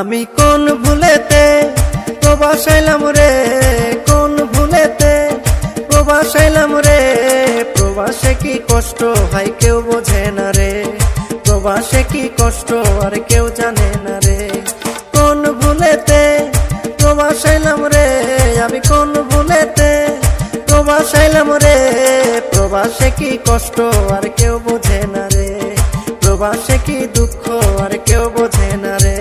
আমি কোন ভুলেতে প্রবাস আইলাম রে, কোন ভুলেতে প্রবাস আইলাম রে। প্রবাসে কি কষ্ট হয় কেউ বোঝে না রে, প্রবাসে কি কষ্ট আর কেউ জানে না রে। কোন ভুলেতে প্রবাস আইলাম রে, আমি কোন ভুলেতে প্রবাস আইলাম রে। প্রবাসে কি কষ্ট আর কেউ বোঝে না রে, প্রবাসে কি দুঃখ আর কেউ বোঝে না রে।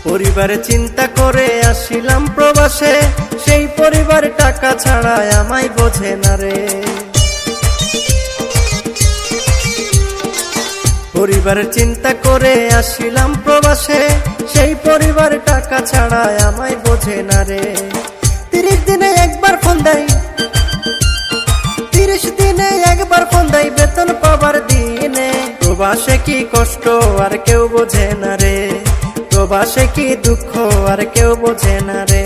পরিবারে চিন্তা করে আসিলাম প্রবাসে, সেই পরিবার টাকা ছাড়া আমায় বোঝে না রে। পরিবারের চিন্তা করে আসিলাম প্রবাসে, সেই পরিবার টাকা ছাড়া আমায় বোঝে না রে। 30 দিনে একবার ফোন দেয়, 30 দিনে একবার ফোন দেয় বেতন পাবার দিনে। প্রবাসে কি কষ্ট আর কেউ বোঝে না রে, প্রবাসে কি দুঃখ আর কেউ বোঝে না রে।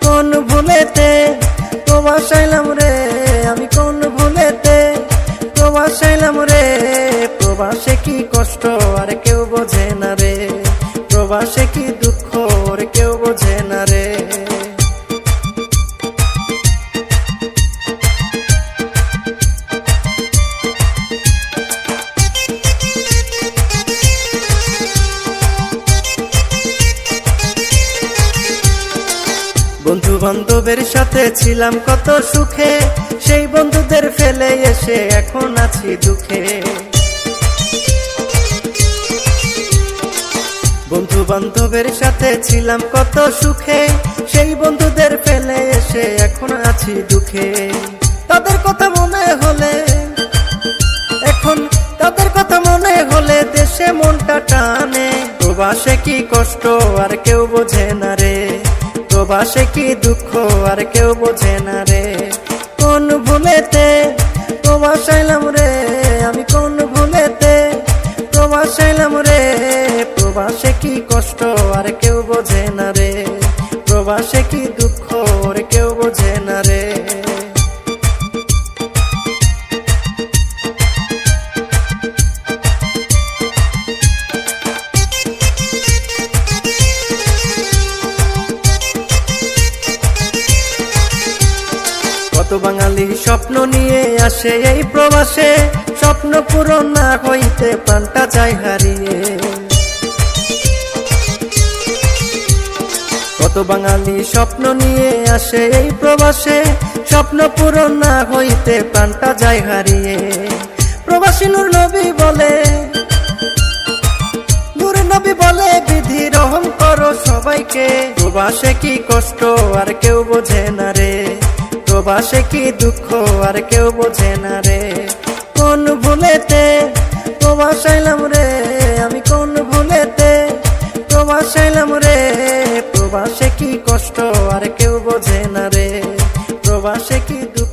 কোন ভুলেতে প্রবাস আইলাম রে, আমি কোন ভুলেতে প্রবাস আইলাম রে। প্রবাসে কি কষ্ট আর কেউ বোঝে না রে, প্রবাসে কি দুঃখ আর কেউ বোঝে না রে। বন্ধু বান্ধবের সাথে ছিলাম কত সুখে, সেই বন্ধুদের ফেলে এসে এখন আছি দুঃখে। বন্ধু বান্ধবের সাথে ছিলাম কত সুখে, সেই বন্ধুদের ফেলে এসে এখন আছি দুঃখে। তাদের কথা মনে হলে এখন, তাদের কথা মনে হলে দেশে মনটা টানে। প্রবাসে কি কষ্ট আর কেউ বোঝে না রে, প্রবাসে কি দুঃখ আর কেউ বোঝে না রে। কোন ভুলেতে প্রবাস আইলাম রে, আমি কোন ভুলেতে প্রবাস আইলাম রে। প্রবাসে কি কষ্ট আর কেউ বোঝে না রে, প্রবাসে কি দুঃখ আর কেউ বোঝে না রে। কত বাঙালি স্বপ্ন নিয়ে আসে এই প্রবাসে, স্বপ্ন পূরণ না হইতে প্রাণটা যায় হারিয়ে। কত বাঙালি স্বপ্ন নিয়ে আসে এই প্রবাসে, স্বপ্ন পূরণ না হইতে প্রাণটা যায় হারিয়ে। প্রবাসী নূর নবী বলে, নূর নবী বলে বিধি রহম করো সবাইকে। প্রবাসে কি কষ্ট আর কেউ বোঝে না রে, প্রবাসে কি দুঃখ আর কেউ বোঝে না রে। কোন ভুলেতে প্রবাস আইলাম রে, আমি কোন ভুলেতে প্রবাস আইলাম রে। প্রবাসে কি কষ্ট আর কেউ বোঝে না রে, প্রবাসে কি দুঃখ।